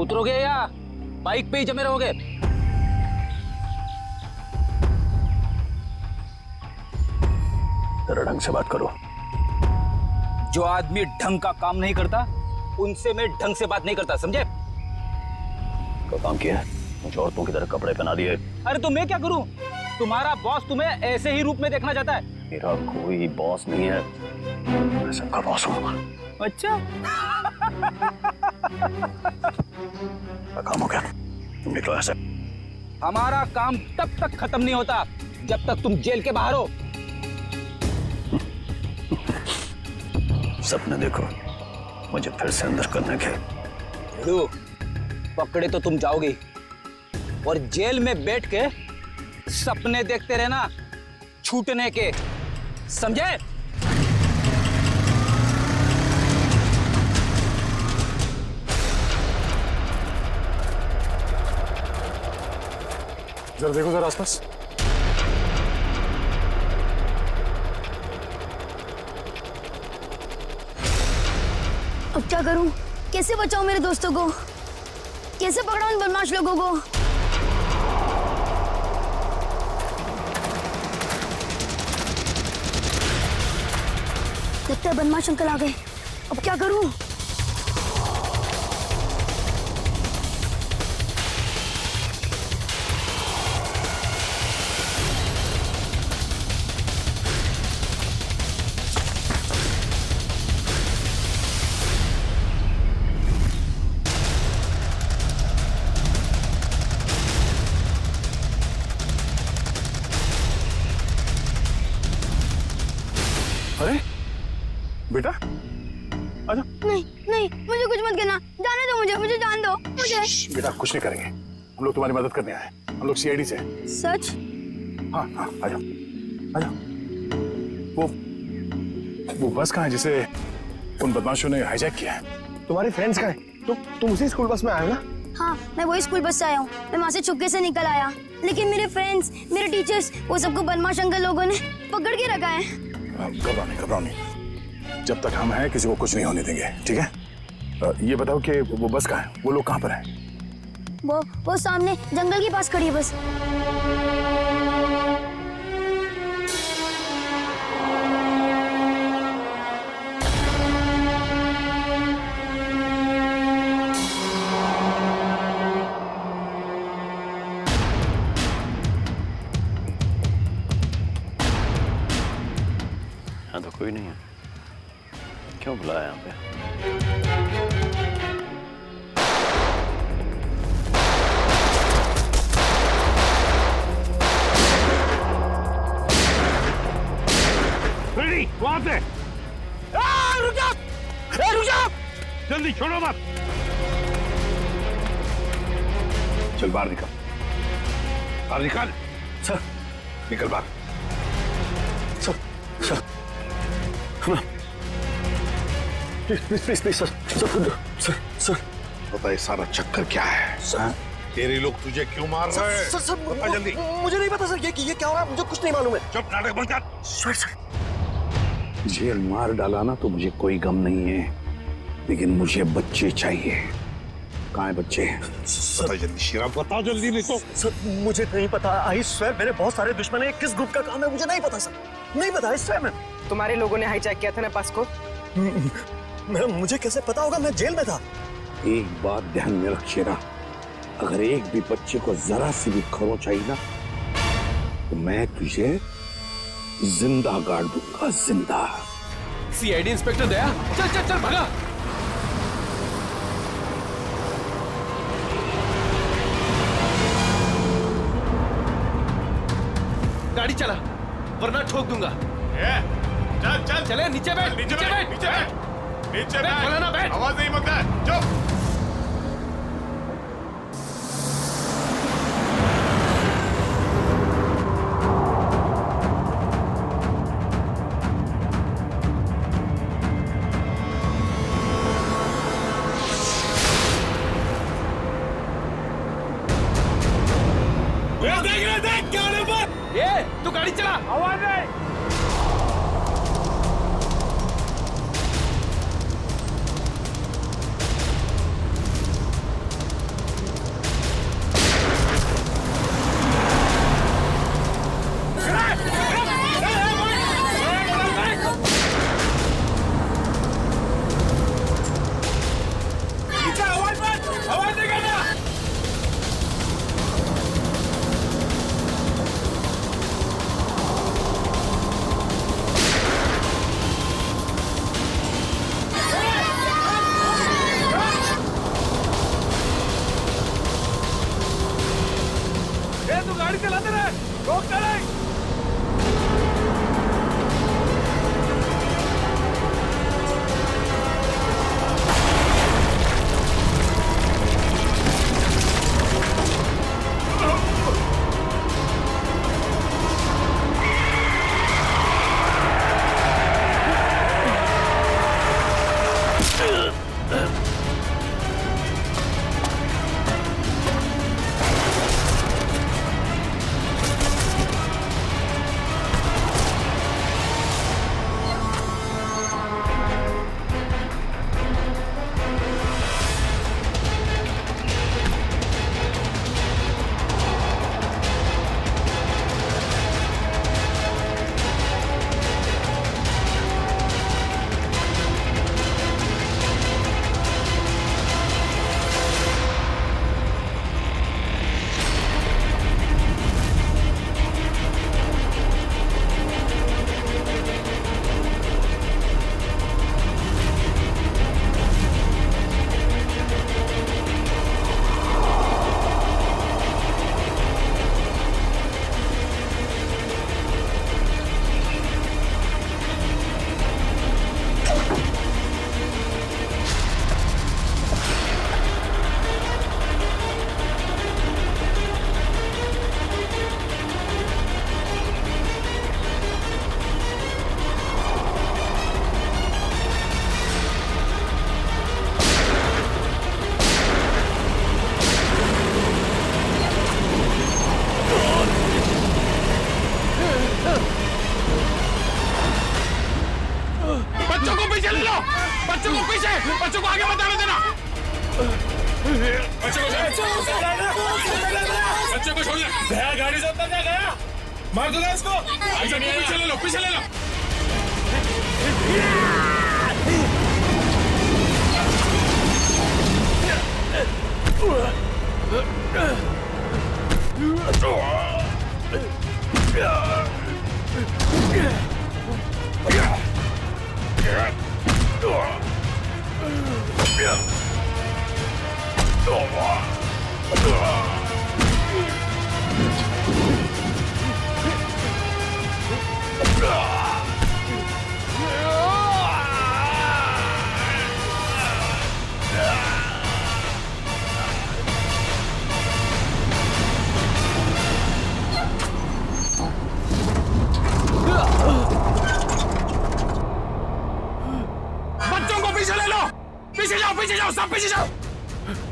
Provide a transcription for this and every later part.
उतरोगे या बाइक पे ही जमे रहोगे? जरा ढंग से बात करो। जो आदमी ढंग का काम नहीं करता उनसे मैं ढंग से बात नहीं करता, समझे? क्या काम किया है? मुझे औरतों की तरह कपड़े पहना दिए। अरे तो मैं क्या करूं? तुम्हारा बॉस तुम्हें ऐसे ही रूप में देखना चाहता है। मेरा कोई बॉस नहीं है, मैं सबका बॉस हूँ। अच्छा। क्या काम हो गया? तुम निकलो ऐसे। हमारा काम तब तक खत्म नहीं होता जब तक तुम जेल के बाहर हो। सपने देखो मुझे फिर से अंदर करने के। पकड़े तो तुम जाओगे और जेल में बैठ के सपने देखते रहना छूटने के, समझे? जरा देखो जरा आसपास। अब क्या करूं? कैसे बचाऊं मेरे दोस्तों को? कैसे पकड़ाऊं इन बदमाश लोगों को? लगता है बदमाश अंकल आ गए। अब क्या करूं? अरे बेटा आजा। नहीं नहीं, मुझे कुछ मत करना। जाने दो मुझे, मुझे जान दो मुझे। बेटा कुछ नहीं करेंगे, हम लोग तुम्हारी मदद करने आए हैं। हम लोग सीआईडी से हैं। सच? हाँ हाँ आजा आजा। वो बस कहाँ है जिसे उन बदमाशों ने हाईजैक किया है? तुम्हारे फ्रेंड्स कहाँ हैं? तुम उसी स्कूल बस में आए हो ना? हाँ, मैं वही स्कूल बस से आया हूँ। मैं वहाँ से चुपके से निकल आया, लेकिन मेरे फ्रेंड्स, मेरे टीचर्स, वो सबको बदमाश अंकल लोगों ने पकड़ के रखा है। घबराओ नहीं। जब तक हम हैं किसी को कुछ नहीं होने देंगे, ठीक है? ये बताओ कि वो बस कहाँ है? वो लोग कहाँ पर हैं? वो सामने जंगल के पास खड़ी है बस। यहाँ तो कोई नहीं है, क्यों बुलाया यहाँ पे? रेडी, वहां से। रुक जाओ, रुक जाओ। जल्दी छोड़ो मत। चल बाहर निकल, बाहर निकाल। सर निकल बाहर। Sir sir please sir sir sir पता है सारा चक्कर क्या है? सर तेरे लोग तुझे क्यों मार रहे हैं? सर बता जल्दी। मुझे नहीं पता सर, ये क्या हो रहा है? मुझे कुछ नहीं मालूम है। चुप, नाटक बंद कर। सर जेल मार डाला ना तो मुझे कोई गम नहीं है, लेकिन मुझे बच्चे चाहिए। कहाँ है बच्चे? बता जल्दी शिरा, बता जल्दी, नहीं तो। सर मुझे नहीं पता। आई स्वेयर मेरे बहुत सारे दुश्मन हैं। किस ग्रुप का काम है मुझे नहीं पता सर, नहीं पता। आई स्वेयर तुम्हारे लोगों ने हाईजैक किया था ना बस को? मुझे कैसे पता होगा? मैं जेल में था। एक बात ध्यान में रख शेरा, अगर एक भी बच्चे को जरा सी भी खरोंच आई ना तो मैं तुझे जिंदा गाड़ दूंगा, जिंदा। सीआईडी इंस्पेक्टर दया, चल चल चल भागा। गाड़ी चला वरना ठोक दूंगा। चल चल चले, नीचे बैठ, नीचे बैठ, नीचे बैठ, नीचे बैठ, बोला ना बैठ। आवाज नहीं मत कर, चुप। देख क्या होने पर? ये तू गाड़ी चला। आवाज नहीं। गाड़ी चलाते रहे, रोकते नहीं। बच्चों को आगे मत आने देना। बच्चों को छोड़ दे। गया गाड़ी से उतर गया, मार दो इसको। पीछे ले लो, पीछे ले लो। पीछे जाओ, सब पीछे जाओ।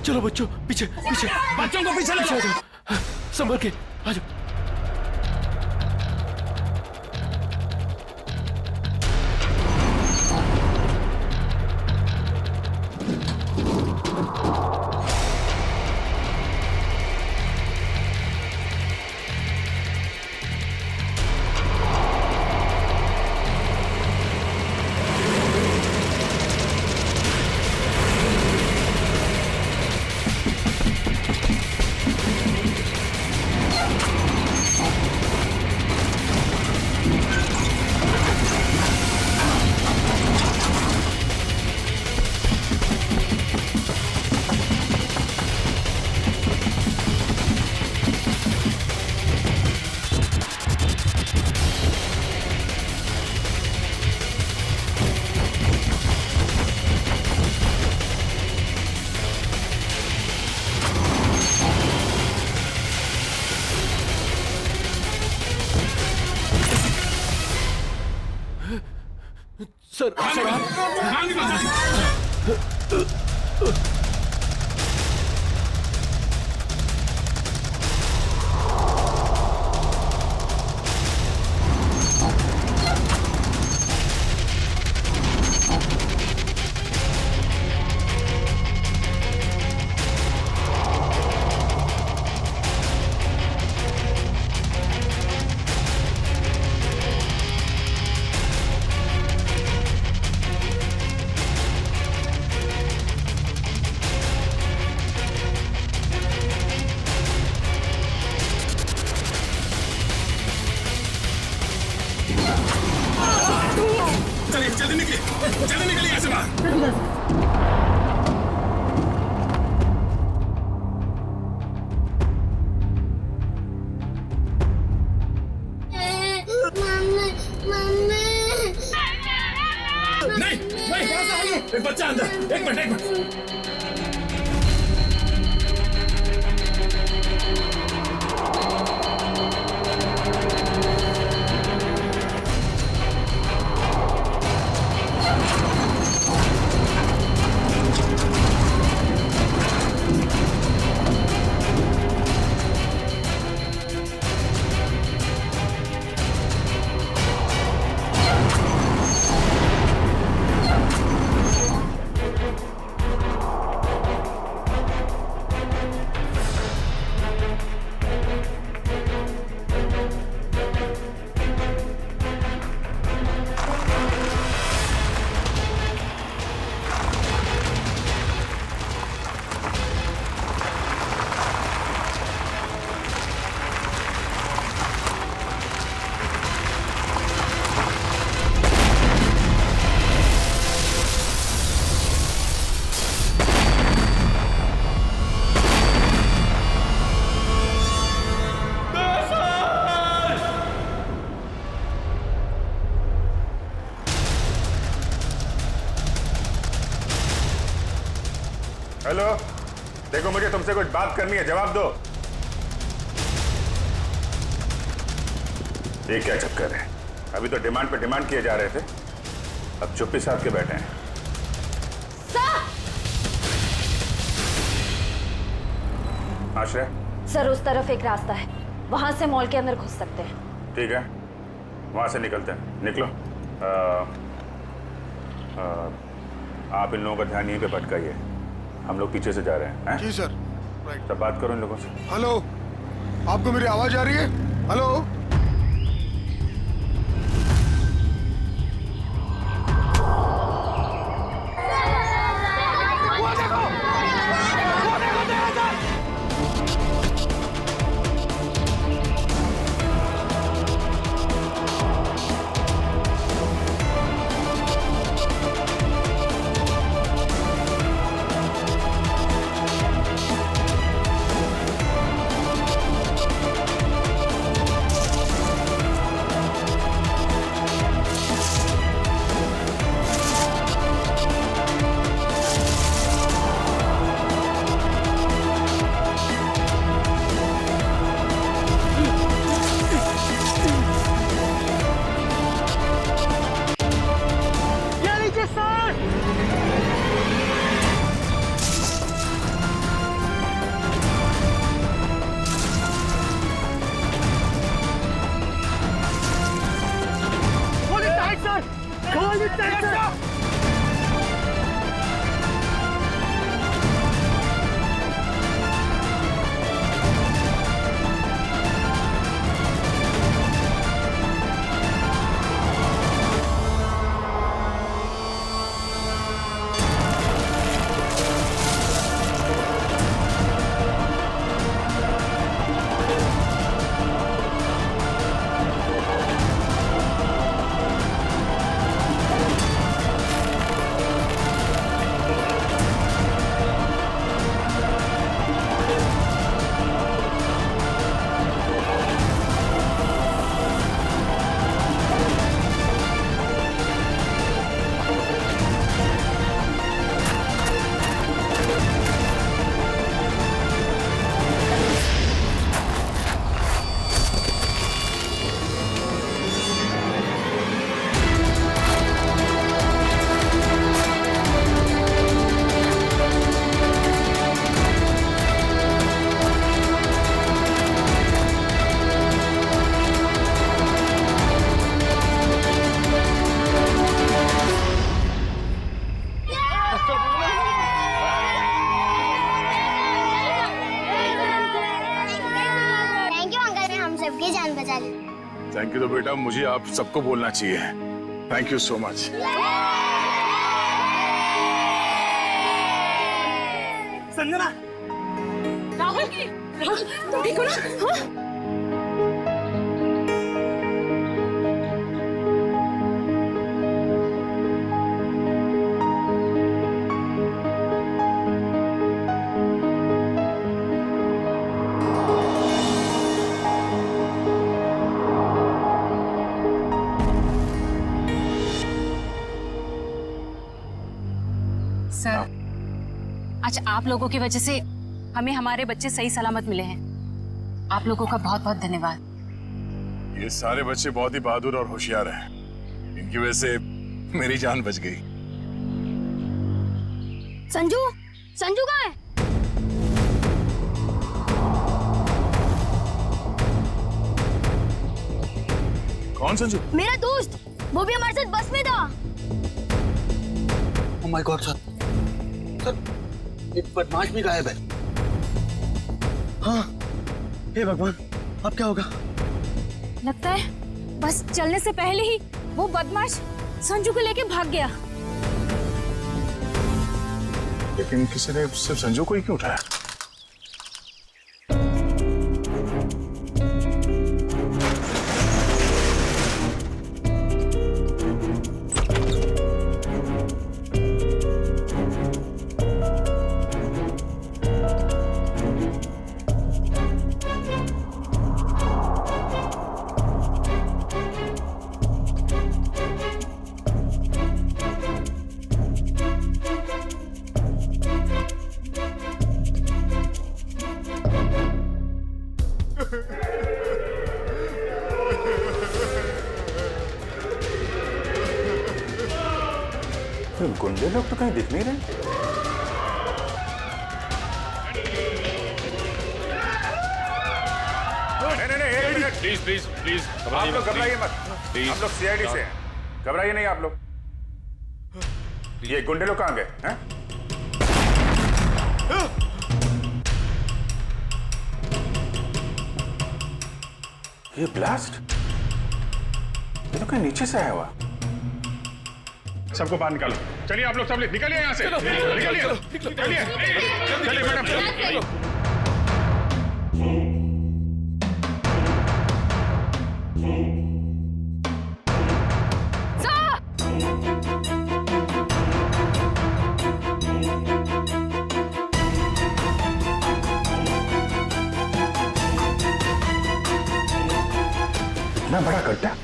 चलो बच्चों, पीछे पीछे। बच्चों को पीछे ले जाओ। संभल के आ जाओ। सर जल्दी निकलिए यहाँ से बाहर। नहीं नहीं, एक बच्चा अंदर, एक मिनट। हेलो, देखो मुझे तुमसे कुछ बात करनी है, जवाब दो। ये क्या चक्कर है? अभी तो डिमांड पे डिमांड किए जा रहे थे, अब चुप्पी साध के बैठे हैं। आश्रय, सर उस तरफ एक रास्ता है, वहां से मॉल के अंदर घुस सकते हैं। ठीक है, वहां से निकलते हैं। निकलो। आप इन लोगों का ध्यान यहीं पे भटकाइए, हम लोग पीछे से जा रहे हैं। जी सर। तब बात करो इन लोगों से। हेलो, आपको मेरी आवाज आ रही है? Hello, thank you. तो बेटा मुझे आप सबको बोलना चाहिए, thank you so much. Sanjana, Rahul तुम ठीक हो ना? हाँ? आज आप लोगों की वजह से हमें हमारे बच्चे सही सलामत मिले हैं। आप लोगों का बहुत बहुत धन्यवाद। ये सारे बच्चे बहुत ही बहादुर और होशियार हैं। इनकी वजह से मेरी जान बच गई। संजू, संजू कहाँ है? कौन संजू? मेरा दोस्त, वो भी हमारे साथ बस में था। ओह माय गॉड सर, एक बदमाश भी गायब है। हाँ, हे भगवान, अब क्या होगा? लगता है बस चलने से पहले ही वो बदमाश संजू को लेके भाग गया। लेकिन किसी ने सिर्फ संजू को ही क्यों उठाया? गुंडे लोग तो कहीं दिख नहीं रहे। नहीं, एक मिनट। प्लीज प्लीज प्लीज आप लोग घबराइए मत। आप लोग सीआईडी से हैं, घबराइए नहीं आप लोग। ये गुंडे लोग कहाँ गए हैं? ये ब्लास्ट ये तो कहीं नीचे से आया हुआ। सबको बाहर निकालो। चलिए आप लोग सब निकलिए यहाँ से। निकलिए चलिए मैडम। इतना बड़ा गड्ढा,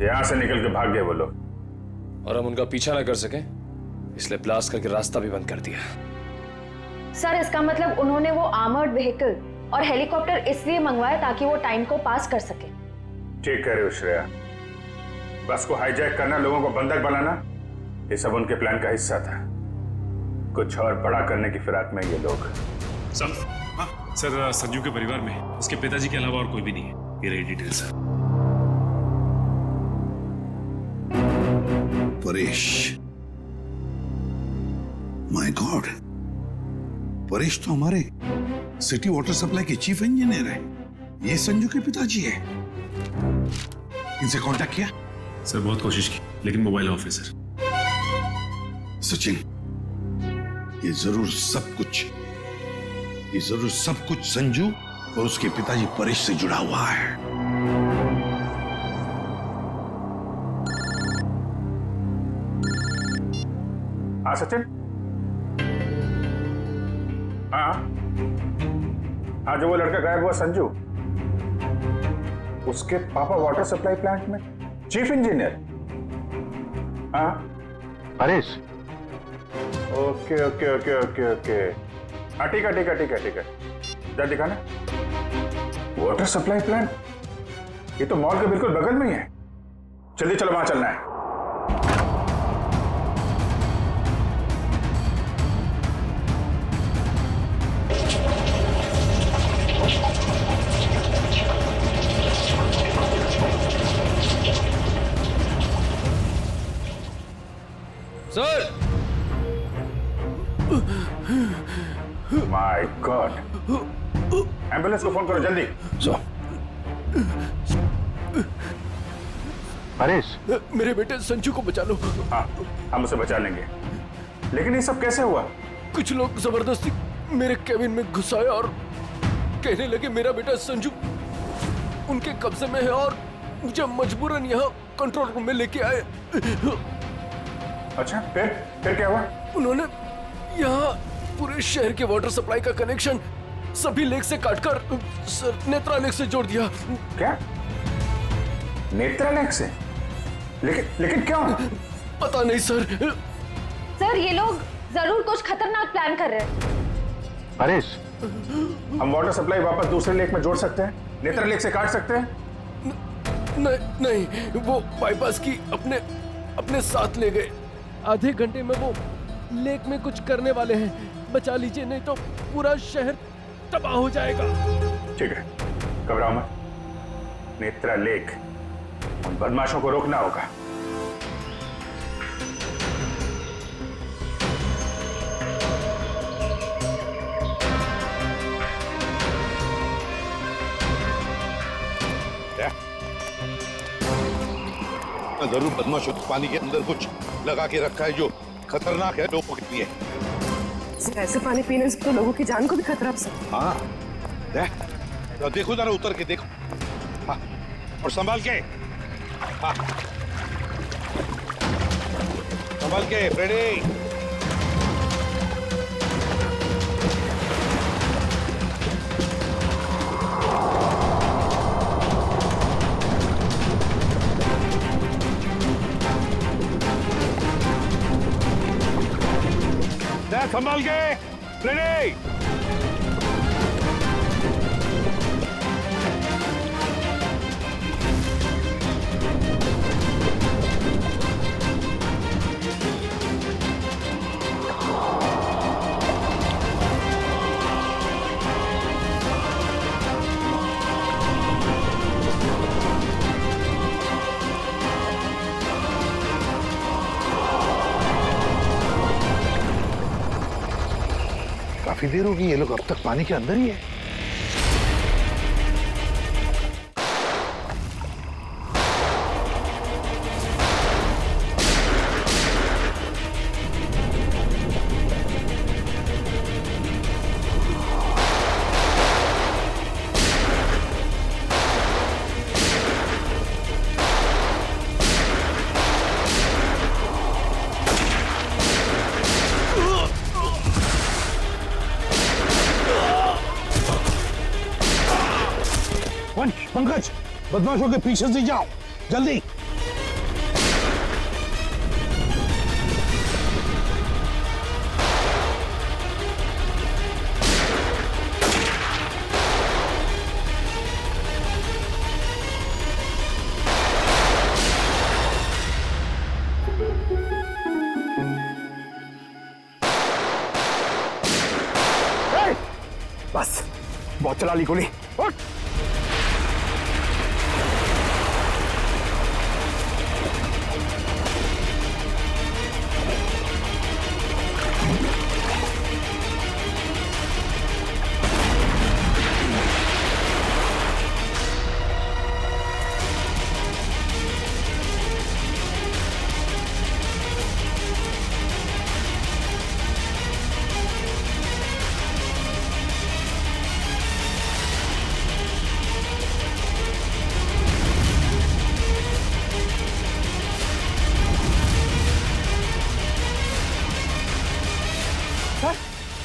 यहां से निकल के भाग गए वो लोग, और हम उनका पीछा ना कर सके इसलिए ब्लास्ट करके रास्ता भी बंद कर दिया। सर इसका मतलब उन्होंने वो आर्मर्ड व्हीकल और हेलीकॉप्टर इसलिए मंगवाया ताकि वो टाइम को पास कर सके। ठीक कह रहे हो श्रेया। बस को हाईजैक करना, लोगों को बंधक बनाना, ये सब उनके प्लान का हिस्सा था। कुछ और बड़ा करने की फिराक में ये लोग। सर संजू के परिवार में उसके पिताजी के अलावा और कोई भी नहीं है। ये रही detail sir. Paresh, my God, Paresh तो हमारे सिटी वाटर सप्लाई के चीफ इंजीनियर है। ये संजू के पिताजी है। इनसे कांटेक्ट किया? सर बहुत कोशिश की लेकिन मोबाइल ऑफ है सर। सचिन, ये जरूर सब कुछ संजू और उसके पिताजी परेश से जुड़ा हुआ है। हाँ सचिन। हाँ जो वो लड़का गायब हुआ संजू, उसके पापा वाटर सप्लाई प्लांट में चीफ इंजीनियर। हाँ Paresh. Okay okay okay okay okay. हाँ ठीक है। जा दिखाना। वाटर सप्लाई प्लांट, ये तो मॉल के बिल्कुल बगल में ही है। जल्दी चलो, वहां चलना है। सर माय गॉड, एम्बुलेंस को फोन करो जल्दी। परेश, मेरे बेटे संजू को बचा लो। हाँ हम उसे बचा लेंगे, लेकिन ये सब कैसे हुआ? कुछ लोग जबरदस्ती मेरे केबिन में घुसाए और कहने लगे मेरा बेटा संजू उनके कब्जे में है और मुझे मजबूरन यहाँ कंट्रोल रूम में लेके आए। अच्छा फिर क्या हुआ? उन्होंने यहाँ पूरे शहर के वाटर सप्लाई का कनेक्शन सभी लेक से काटकर सर नेत्रा लेक से जोड़ दिया। क्या? नेत्रा लेक से? लेकिन क्यों? पता नहीं सर। सर ये लोग जरूर कुछ खतरनाक प्लान कर रहे हैं। हरीश, हम वाटर सप्लाई वापस दूसरे लेक में जोड़ सकते हैं, नेत्र लेक से काट सकते हैं। नहीं, वो बाईपास की अपने साथ ले गए। आधे घंटे में वो लेक में कुछ करने वाले हैं। बचा लीजिए, नहीं तो पूरा शहर तबाह हो जाएगा। ठीक है, घबराओ मत। नेत्रा लेक, उन बदमाशों को रोकना होगा। जरूर बदमाशों के पानी के अंदर कुछ लगा के रखा है जो खतरनाक है लोगों के लिए। ऐसे पानी पीने से तो लोगों की जान को भी खतरा हो सकता है। हाँ, देखो जरा उतर के देखो। हाँ, और संभाल के। हाँ, संभाल के फ्रेडी। संभाल के फ्रेडी। काफी देर होगी, ये लोग अब तक पानी के अंदर ही है। पंकज, बदमाशों के पीछे से जाओ, जल्दी। बस, बहुत चला ली गोली। उठ।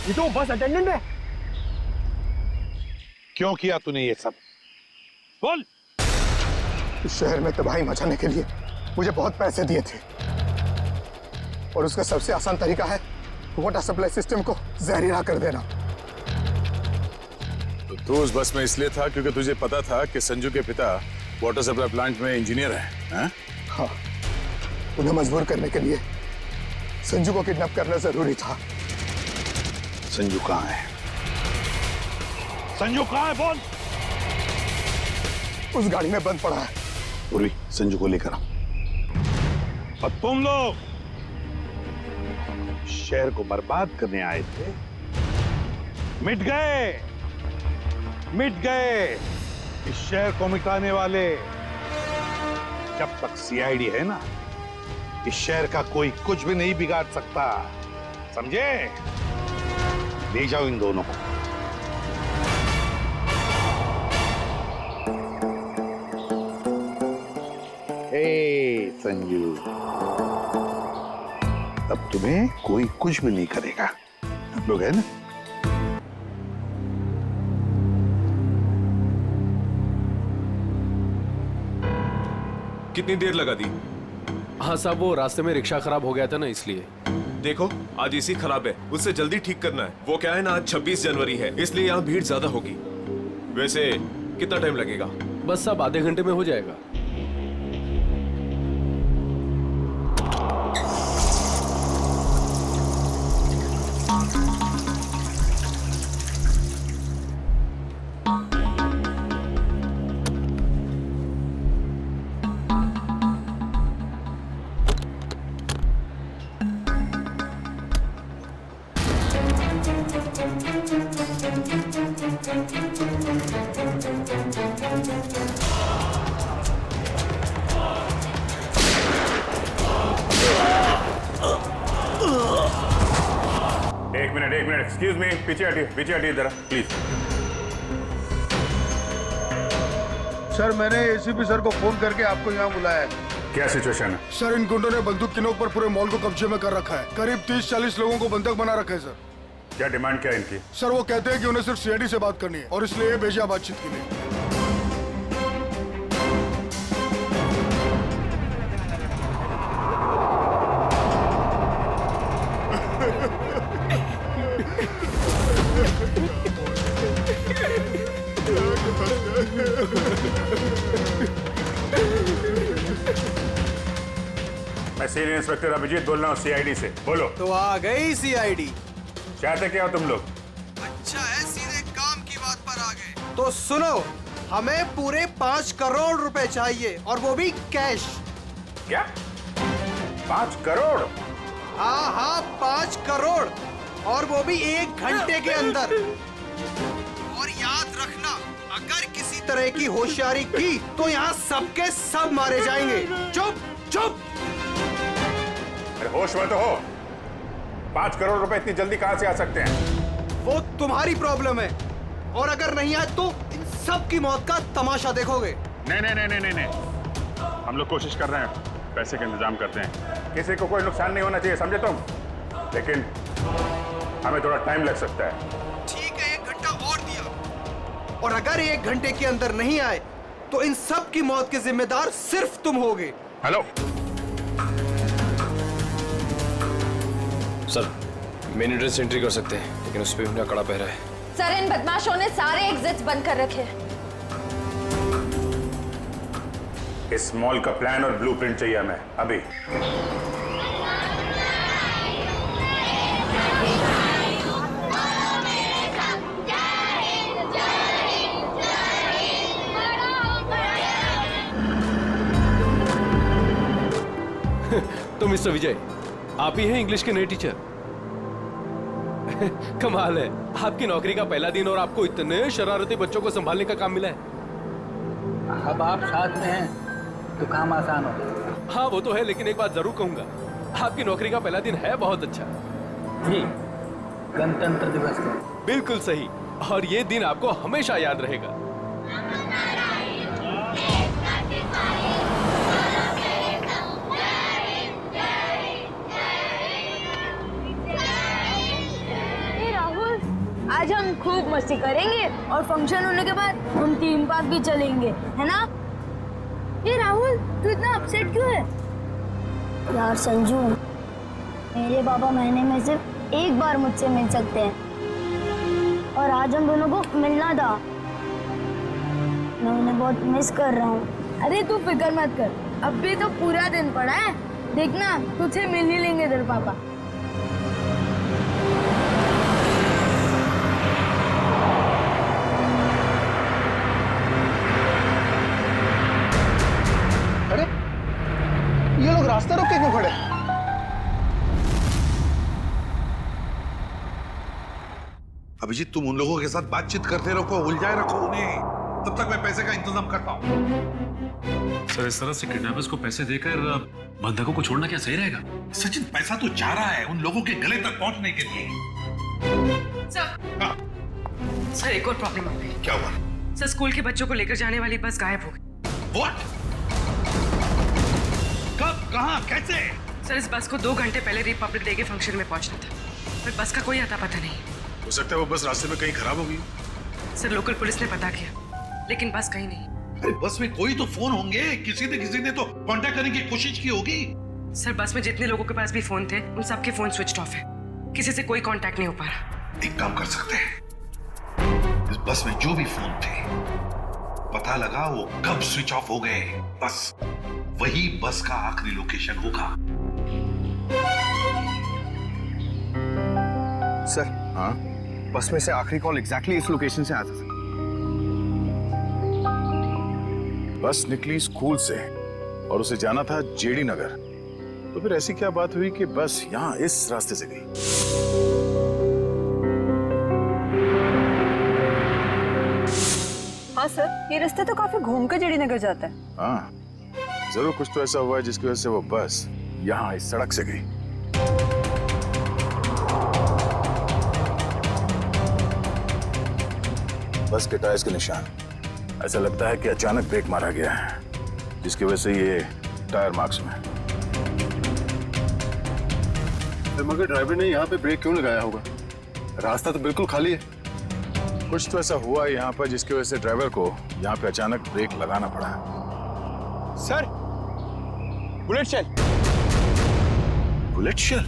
ये तो बस अटेंडेंट है। क्यों किया तूने ये सब? बोल। इस शहर में तबाही मचाने के लिए मुझे बहुत पैसे दिए थे, और उसका सबसे आसान तरीका है वाटर सप्लाई सिस्टम को जहरीला कर देना। तो तू उस बस में इसलिए था क्योंकि तुझे पता था कि संजू के पिता वाटर सप्लाई प्लांट में इंजीनियर हैं? हाँ, उन्हें मजबूर करने के लिए संजू को किडनैप करना जरूरी था। संजू कहाँ है? संजू कहाँ है? बोल। उस गाड़ी में बंद पड़ा है। पूरी, संजू को लेकर आओ। और तुम लोग शहर को बर्बाद करने आए थे, मिट गए, मिट गए। इस शहर को मिटाने वाले जब तक सीआईडी है ना, इस शहर का कोई कुछ भी नहीं बिगाड़ सकता, समझे? ले जाओ इन दोनों को। संजू, अब तुम्हें कोई कुछ भी नहीं करेगा, हम लोग है ना? कितनी देर लगा दी? हाँ साहब, वो रास्ते में रिक्शा खराब हो गया था ना, इसलिए। देखो आज एसी खराब है, उससे जल्दी ठीक करना है। वो क्या है ना, आज 26 जनवरी है, इसलिए यहाँ भीड़ ज्यादा होगी। वैसे कितना टाइम लगेगा? बस अब आधे घंटे में हो जाएगा। एक मिनट एक्सक्यूज मी, पीछे हटिए जरा प्लीज। सर मैंने एसीपी सर को फोन करके आपको यहाँ बुलाया है। क्या सिचुएशन है? सर इन गुंडों ने बंदूक की नोक पर पूरे मॉल को कब्जे में कर रखा है। करीब 30-40 लोगों को बंधक बना रखा है सर। क्या डिमांड क्या है इनकी? सर वो कहते हैं कि उन्हें सिर्फ सीआईडी से बात करनी है और इसलिए ये भेजा बातचीत के लिए। मैं सीनियर इंस्पेक्टर अभिजीत बोल रहा हूँ सीआईडी से। बोलो। तो आ गई सीआईडी। चाहते क्या हो तुम लोग? अच्छा है सीधे काम की बात पर आ गए। तो सुनो, हमें पूरे 5 करोड़ रुपए चाहिए और वो भी कैश। क्या? 5 करोड़? हाँ 5 करोड़ और वो भी 1 घंटे के अंदर। और याद रखना, अगर किसी तरह की होशियारी की तो यहाँ सबके सब मारे जाएंगे। चुप। अरे होश में तो हो। 5 करोड़ रुपए इतनी जल्दी कहां से आ सकते हैं? वो तुम्हारी प्रॉब्लम है और अगर नहीं आए तो इन सब की मौत का तमाशा देखोगे। नहीं, हम लोग कोशिश कर रहे हैं, पैसे का इंतजाम करते हैं। किसी को कोई नुकसान नहीं होना चाहिए, समझे तुम? लेकिन हमें थोड़ा टाइम लग सकता है। ठीक है, 1 घंटा और दिया और अगर 1 घंटे के अंदर नहीं आए तो इन सब की मौत के जिम्मेदार सिर्फ तुम होगे। Hello sir, main address entry कर सकते हैं, लेकिन उस पर उनका कड़ा पहरा है। सर इन बदमाशों ने सारे एग्जिट्स बंद कर रखे हैं। इस मॉल का प्लान और ब्लूप्रिंट चाहिए हमें अभी। तो मिस्टर विजय, आप ही हैं इंग्लिश के नए टीचर? कमाल है, आपकी नौकरी का पहला दिन और आपको इतने शरारती बच्चों को संभालने का काम मिला है। अब आप साथ में हैं तो काम आसान हो। हाँ वो तो है, लेकिन एक बात जरूर कहूंगा, आपकी नौकरी का पहला दिन है बहुत अच्छा। जी, गणतंत्र दिवस का। बिल्कुल सही, और ये दिन आपको हमेशा याद रहेगा। आज हम खूब मस्ती करेंगे और फंक्शन होने के बाद हम थीम पार्क भी चलेंगे, है ना? ये राहुल, तू इतना अपसेट क्यों है? यार संजू, मेरे पापा महीने में सिर्फ 1 बार मुझसे मिल सकते हैं और आज हम दोनों को मिलना था। मैं उन्हें बहुत मिस कर रहा हूँ। अरे तू फिक्र मत कर, अब भी तो पूरा दिन पड़ा है, देखना तुझे मिल ही लेंगे तेरे पापा। ये लोग रास्ता रोक के क्यों खड़े? अभिजीत, तुम उन लोगों के साथ बातचीत करते रखो, उलझाए रखो उन्हें, तब तक मैं पैसे का इंतजाम करता हूँ। सर इस तरह से किडनैपर्स को पैसे देकर बंधकों को छोड़ना क्या सही रहेगा? सचिन, पैसा तो चाह रहा है उन लोगों के गले तक पहुंचने के लिए। सर एक और प्रॉब्लम हो गई। क्या हुआ? सर स्कूल के बच्चों को लेकर जाने वाली बस गायब हो गई। What? कब, कहाँ, कैसे? सर इस बस को 2 घंटे पहले रिपब्लिक डे के फंक्शन में पहुंचना था, पर बस का कोई अता पता नहीं। हो सकता है वो बस रास्ते में कहीं खराब हो गई। सर लोकल पुलिस ने पता किया, लेकिन बस कहीं नहीं। अरे बस में कोई तो फोन होंगे, किसी ने तो कांटेक्ट करने की कोशिश की होगी। सर बस में जितने लोगों के पास भी फोन थे उन सबके फोन स्विच ऑफ है, किसी से कोई कांटेक्ट नहीं हो पा रहा। एक काम कर सकते हैं, इस बस में जो भी फोन थे पता लगा वो कब स्विच ऑफ हो गए, बस वही बस का आखिरी लोकेशन होगा। सर हाँ, बस में से आखिरी कॉल एग्जैक्टली इस लोकेशन से आया था। बस निकली स्कूल से और उसे जाना था जेडी नगर, तो फिर ऐसी क्या बात हुई कि बस यहाँ इस रास्ते से गई? हाँ सर, ये रास्ता तो काफी घूम कर जेडी नगर जाता है। हाँ, जरूर कुछ तो ऐसा हुआ है जिसकी वजह से वो बस यहाँ इस सड़क से गई। बस के टायर्स के निशान, ऐसा लगता है कि अचानक ब्रेक मारा गया है, जिसकी वजह से ये टायर मार्क्स में। मगर ड्राइवर ने यहाँ पे ब्रेक क्यों लगाया होगा? रास्ता तो बिल्कुल खाली है। कुछ तो ऐसा हुआ है यहाँ पर जिसकी वजह से ड्राइवर को यहाँ पे अचानक ब्रेक लगाना पड़ा। Sir, bullet shell. Bullet shell?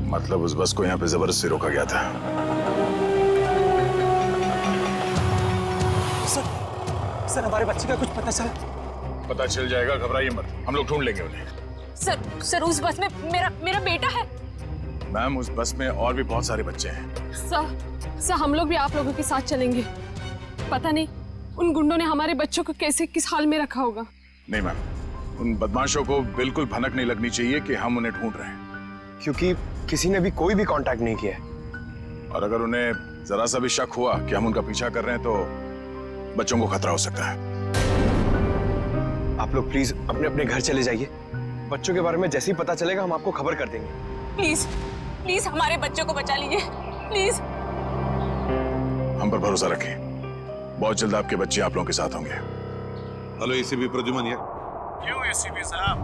मतलब उस बस को यहाँ पे जबरदस्ती रोका गया था। सर हमारे बच्चे का कुछ पता चला? पता चल जाएगा, घबराइए मत, हम लोग ढूंढ लेंगे उन्हें। सर उस बस में मेरा बेटा है। मैम, उस बस में और भी बहुत सारे बच्चे हैं। सर हम लोग भी आप लोगों के साथ चलेंगे। पता नहीं उन गुंडों ने हमारे बच्चों को कैसे किस हाल में रखा होगा। नहीं मैम, उन बदमाशों को बिल्कुल भनक नहीं लगनी चाहिए कि हम उन्हें ढूंढ रहे हैं, क्योंकि किसी ने भी कोई भी कांटेक्ट नहीं किया। और अगर उन्हें जरा सा भी शक हुआ कि हम उनका पीछा कर रहे हैं तो बच्चों को खतरा हो सकता है। आप लोग प्लीज अपने अपने घर चले जाइए। बच्चों के बारे में जैसे ही पता चलेगा हम आपको खबर कर देंगे। प्लीज हमारे बच्चों को बचा लीजिए, प्लीज। हम पर भरोसा रखें, बहुत जल्द आपके बच्चे आप लोगों के साथ होंगे। हेलो एसीपी प्रद्युमन ये। क्यों एसीपी साहब,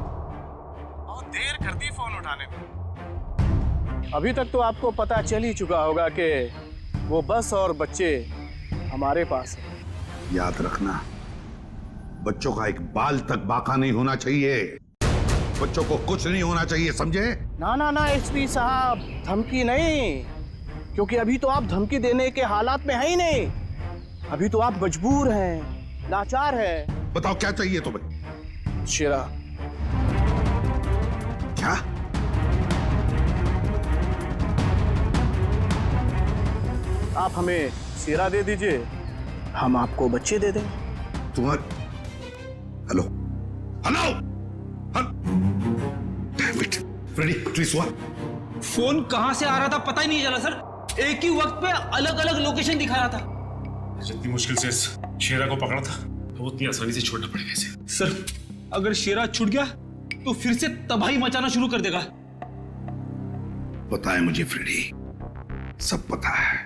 बहुत देर कर दी फोन उठाने में। अभी तक तो आपको पता चल ही चुका होगा कि वो बस और बच्चे हमारे पास हैं। याद रखना, बच्चों का एक बाल तक बाका नहीं होना चाहिए, बच्चों को कुछ नहीं होना चाहिए, समझे? ना एसपी साहब, धमकी नहीं, क्योंकि अभी तो आप धमकी देने के हालात में है ही नहीं। अभी तो आप मजबूर हैं, लाचार हैं। बताओ क्या चाहिए तुम्हें? शेरा। क्या? आप हमें शेरा दे दीजिए, हम आपको बच्चे दे देंगे। तुम्हारे हेलो फ्रेडी, प्लीज हुआ? फोन कहां से आ रहा था पता ही नहीं चला सर, एक ही वक्त पे अलग अलग लोकेशन दिखा रहा था। जितनी मुश्किल से शेरा को पकड़ा था वो उतनी आसानी से छोड़ना पड़ेगा इसे। सर अगर शेरा छूट गया तो फिर से तबाही मचाना शुरू कर देगा। पता है मुझे फ्रेडी, सब पता है,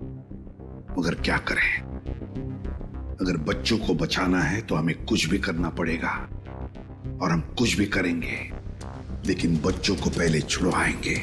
मगर क्या करें? अगर बच्चों को बचाना है तो हमें कुछ भी करना पड़ेगा, और हम कुछ भी करेंगे, लेकिन बच्चों को पहले छुड़वाएंगे।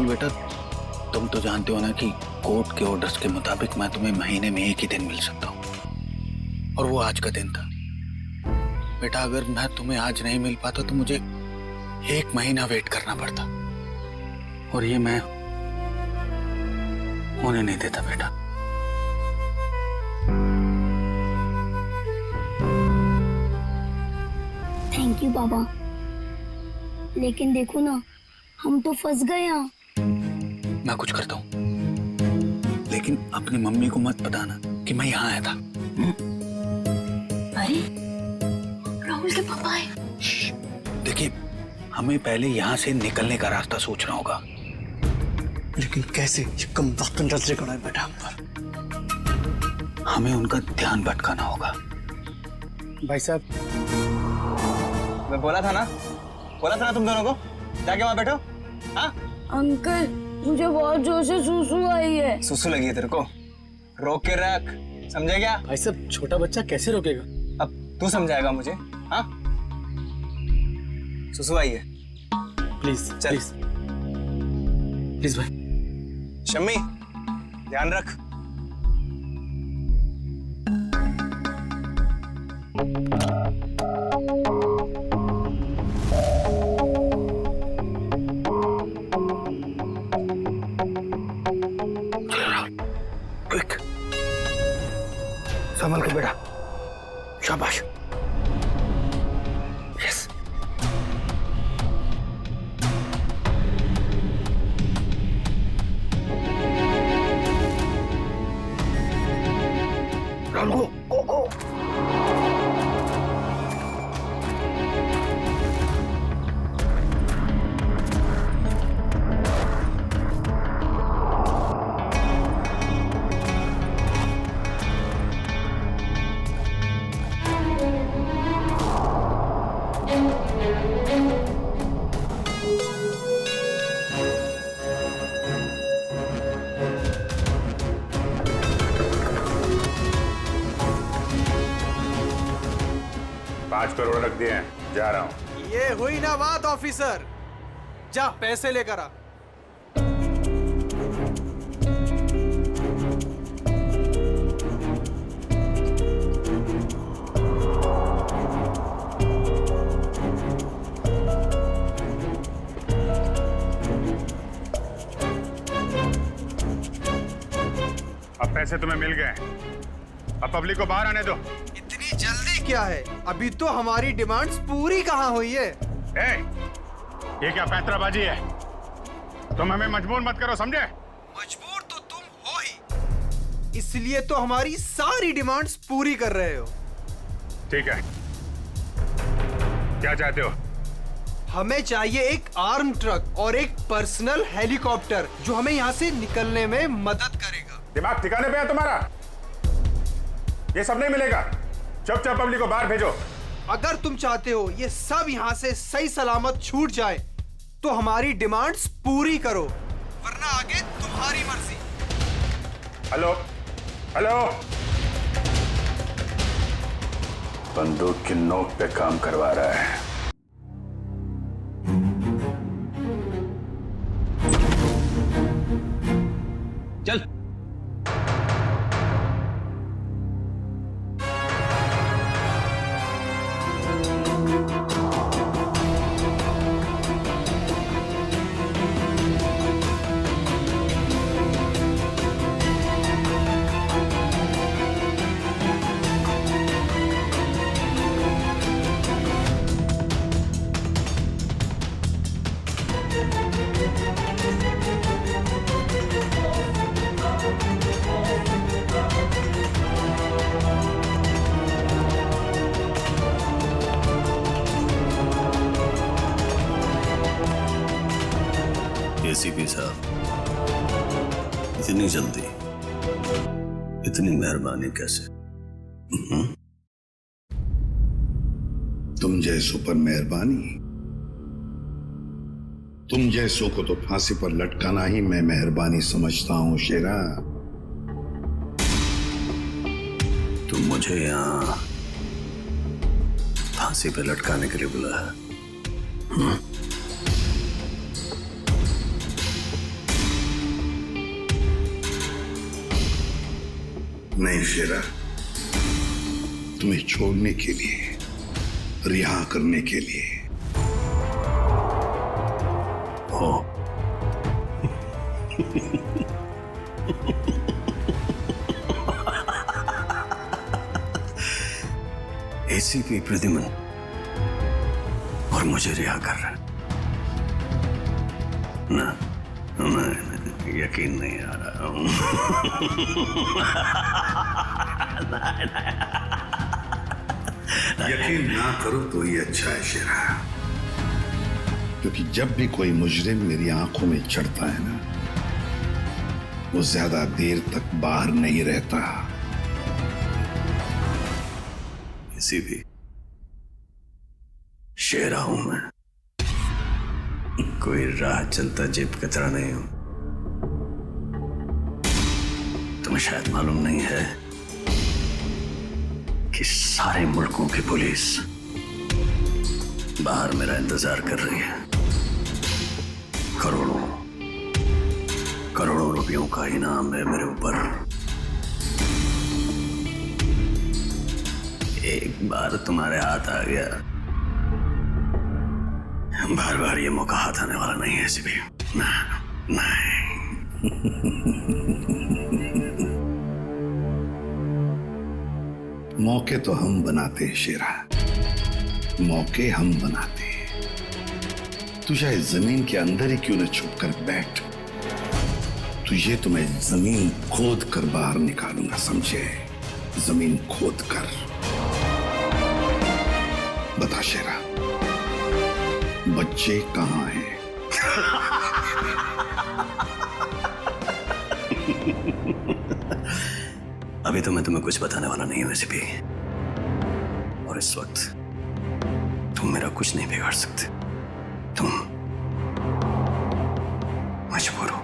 बेटा, तुम तो जानते हो ना कि कोर्ट के ऑर्डर्स के मुताबिक मैं तुम्हें महीने में एक ही दिन मिल सकता हूँ, और वो आज का दिन था। बेटा अगर मैं तुम्हें आज नहीं मिल पाता तो मुझे 1 महीना वेट करना पड़ता, और ये मैं होने नहीं देता बेटा। थैंक यू बाबा, लेकिन देखो ना, हम तो फंस गए यहाँ। मैं कुछ करता हूँ। लेकिन अपनी मम्मी को मत बताना कि मैं यहाँ आया था। अरे राहुल के पापा है। देखिए, हमें पहले यहाँ से निकलने का रास्ता सोचना होगा। लेकिन कैसे? ये कम वक्त नजरे कड़ा है बेटा हम पर। हमें उनका ध्यान भटकाना होगा। भाई साहब, मैं बोला था ना तुम दोनों को, जाके वहां बैठो। हाँ अंकल, मुझे बहुत जोर से सुसु आई है। सुसु लगी है तेरे को? रोक के रख, समझे क्या? भाई साहब, छोटा बच्चा कैसे रोकेगा? अब तू समझाएगा मुझे? हाँ, सुसु आई है। प्लीज चल प्लीज भाई। शम्मी, ध्यान रख। क्विक, संभल के बेटा। शाबाश। यस। राहुल, गो। करोड़ रख दिए हैं, जा रहा हूं। ये हुई ना बात ऑफिसर, जा पैसे लेकर आ। अब पैसे तुम्हें मिल गए, अब पब्लिक को बाहर आने दो। इतनी जल्दी क्या है? अभी तो हमारी डिमांड्स पूरी कहाँ हुई है? ये क्या पैंतराबाजी है? तुम हमें मजबूर मत करो, समझे? मजबूर तो तुम हो ही, इसलिए तो हमारी सारी डिमांड्स पूरी कर रहे हो। ठीक है, क्या चाहते हो? हमें चाहिए एक आर्म ट्रक और एक पर्सनल हेलीकॉप्टर जो हमें यहाँ से निकलने में मदद करेगा। दिमाग ठिकाने पे है तुम्हारा? ये सब नहीं मिलेगा, चुपचाप पब्लिक को बाहर भेजो। अगर तुम चाहते हो ये सब यहाँ से सही सलामत छूट जाए तो हमारी डिमांड्स पूरी करो, वरना आगे तुम्हारी मर्जी। हेलो हेलो, बंदूक की नोक पे काम करवा रहा है। चल। एसीपी साहब, इतनी जल्दी, इतनी मेहरबानी कैसे? तुम जैसों पर मेहरबानी? तुम जैसों को तो फांसी पर लटकाना ही मैं मेहरबानी समझता हूं शेरा। तुम मुझे यहाँ फांसी पे लटकाने के लिए बुलाया? नहीं शेरा, तुम्हें छोड़ने के लिए, रिहा करने के लिए। हो एसीपी प्रद्युमन और मुझे रिहा कर रहा है ना? नहीं। यकीन नहीं आ रहा हूं। यकीन ना करो तो ही अच्छा है शेरा, क्योंकि जब भी कोई मुजरिम मेरी आंखों में चढ़ता है ना, वो ज्यादा देर तक बाहर नहीं रहता। इसी भी शेरा हूं मैं, कोई राह चलता जेब कतरा नहीं हूं। तुम्हें शायद मालूम नहीं है कि सारे मुल्कों की पुलिस बाहर मेरा इंतजार कर रही है। करोड़ों करोड़ों रुपयों का इनाम है मेरे ऊपर। एक बार तुम्हारे हाथ आ गया, बार बार ये मौका हाथ आने वाला नहीं है ऐसे भी। नहीं। मौके तो हम बनाते हैं शेरा, मौके हम बनाते हैं। तू चाहे जमीन के अंदर ही क्यों न छुप कर बैठ, तुझे तो मैं जमीन खोद कर बाहर निकालूंगा, समझे? जमीन खोद कर। बता शेरा, बच्चे कहाँ हैं? अभी तो मैं तुम्हें कुछ बताने वाला नहीं हूं वैसे भी, और इस वक्त तुम मेरा कुछ नहीं बिगाड़ सकते। तुम मजबूर हो,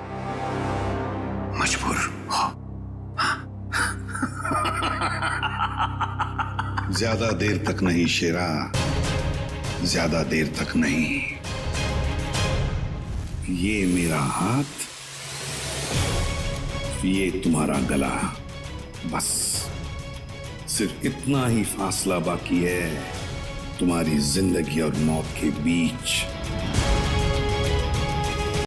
मजबूर हो। ज्यादा देर तक नहीं शेरा, ज्यादा देर तक नहीं। ये मेरा हाथ, ये तुम्हारा गला, बस सिर्फ इतना ही फासला बाकी है तुम्हारी जिंदगी और मौत के बीच।